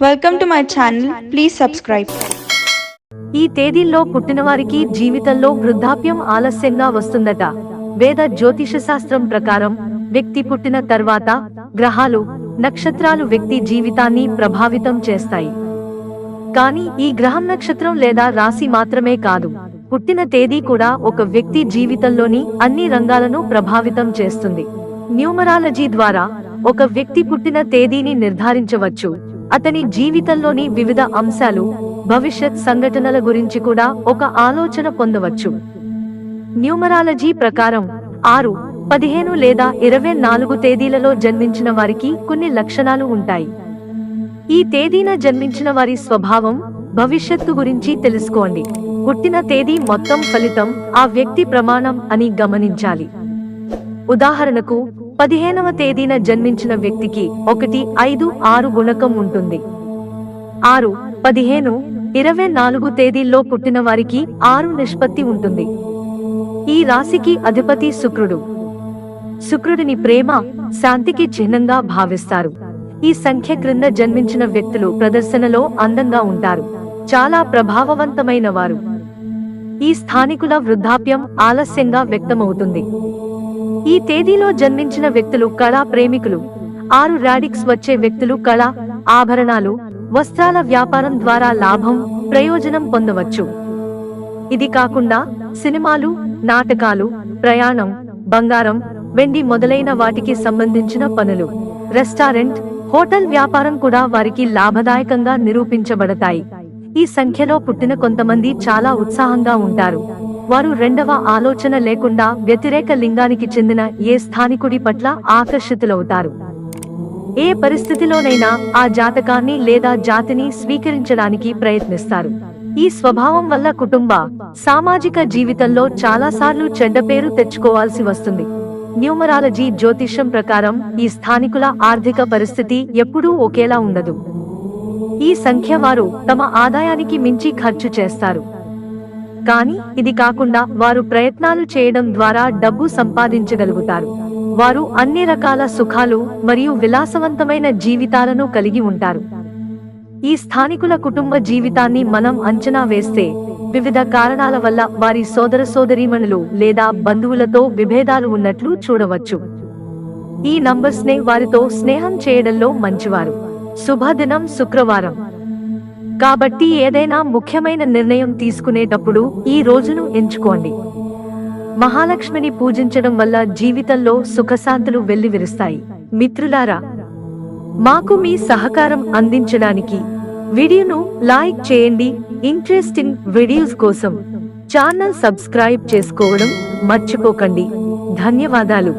Welcome to my channel. Please subscribe. ఈ తేదీల్లో పుట్టినవారికి జీవితంలో వృద్ధాప్యం ఆలస్యంగా వస్తుందట. వేద జ్యోతిష శాస్త్రం ప్రకారం వ్యక్తి పుట్టిన తర్వాత గ్రహాలు, నక్షత్రాలు వ్యక్తి జీవితాన్ని ప్రభావితం చేస్తాయి. కానీ ఈ గ్రహం, నక్షత్రం లేదా రాశి మాత్రమే కాదు, పుట్టిన తేదీ కూడా ఒక వ్యక్తి జీవితంలోని అన్ని రంగాలను ప్రభావితం చేస్తుంది. న్యూమరాలజీ ద్వారా ఒక వ్యక్తి పుట్టిన తేదీని నిర్ధారించవచ్చు. అతని జీవితంలోని వివిధ అంశాలు, భవిష్యత్ సంఘటనల గురించి కూడా ఒక ఆలోచన పొందవచ్చు. న్యూమరాలజీ ప్రకారం 6, 15 లేదా 24 తేదీలలో జన్మించిన వారికి కొన్ని లక్షణాలు ఉంటాయి. ఈ తేదీన జన్మించిన వారి స్వభావం, భవిష్యత్తు గురించి తెలుసుకోండి. పుట్టిన తేదీ మొత్తం ఫలితం ఆ వ్యక్తి ప్రమాణం అని గమనించాలి. ఉదాహరణకు 15వ తేదీన జన్మించిన వ్యక్తికి 1, 5, 6 గుణకం ఉంటుంది. 6, 15, 24 తేదీల్లో పుట్టిన వారికి 6 నిష్పత్తి ఉంటుంది. ఈ రాశికి అధిపతి శుక్రుడు. శుక్రుడిని ప్రేమ, శాంతికి చిహ్నంగా భావిస్తారు. ఈ సంఖ్య క్రింద జన్మించిన వ్యక్తులు ప్రదర్శనలో అందంగా ఉంటారు, చాలా ప్రభావవంతమైన వారు. ఈ స్థానికుల వృద్ధాప్యం ఆలస్యంగా వ్యక్తమవుతుంది. ఈ తేదీలో జన్మించిన వ్యక్తులు కళా ప్రేమికులు. 6 రాడిక్స్ వచ్చే వ్యక్తులు కళ, ఆభరణాలు, వస్త్రాల వ్యాపారం ద్వారా లాభం, ప్రయోజనం పొందవచ్చు. ఇది కాకుండా సినిమాలు, నాటకాలు, ప్రయాణం, బంగారం, వెండి మొదలైన వాటికి సంబంధించిన పనులు, రెస్టారెంట్, హోటల్ వ్యాపారం కూడా వారికి లాభదాయకంగా నిరూపించబడతాయి. ఈ సంఖ్యలో పుట్టిన కొంతమంది చాలా ఉత్సాహంగా ఉంటారు. వారు రెండవ ఆలోచన లేకుండా వ్యతిరేక లింగానికి చెందిన ఏ స్థానికుడి పట్ల ఆకర్షితులవుతారు. ఏ పరిస్థితిలోనైనా ఆ జాతకాన్ని లేదా జాతిని స్వీకరించడానికి ప్రయత్నిస్తారు. ఈ స్వభావం వల్ల కుటుంబ, సామాజిక జీవితంలో చాలాసార్లు చెడ్డ పేరు తెచ్చుకోవాల్సి వస్తుంది. న్యూమరాలజీ జ్యోతిష్యం ప్రకారం ఈ స్థానికుల ఆర్థిక పరిస్థితి ఎప్పుడూ ఒకేలా ఉండదు. ఈ సంఖ్య వారు తమ ఆదాయానికి మించి ఖర్చు చేస్తారు. కానీ ఇది కాకుండా వారు ప్రయత్నాలు చేయడం ద్వారా డబ్బు సంపాదించగలుగుతారు. వారు అన్ని రకాల సుఖాలు మరియు విలాసవంతమైన జీవితాలను కలిగి ఉంటారు. ఈ స్థానికుల కుటుంబ జీవితాన్ని మనం అంచనా వేస్తే వివిధ కారణాల వల్ల వారి సోదర సోదరీమణులు లేదా బంధువులతో విభేదాలు ఉన్నట్లు చూడవచ్చు. ఈ నంబర్స్ నే వారితో స్నేహం చేయడంలో మంచివారు. శుభదినం శుక్రవారం. కాబట్టి ఏదైనా ముఖ్యమైన నిర్ణయం తీసుకునేటప్పుడు ఈ రోజును ఎంచుకోండి. మహాలక్ష్మిని పూజించడం వల్ల జీవితంలో సుఖశాంతులు వెల్లివిరుస్తాయి. మిత్రులారా, మాకు మీ సహకారం అందించడానికి వీడియోను లైక్ చేయండి. ఇంట్రెస్టింగ్ వీడియోస్ కోసం ఛానల్ సబ్స్క్రైబ్ చేసుకోవడం మర్చిపోకండి. ధన్యవాదాలు.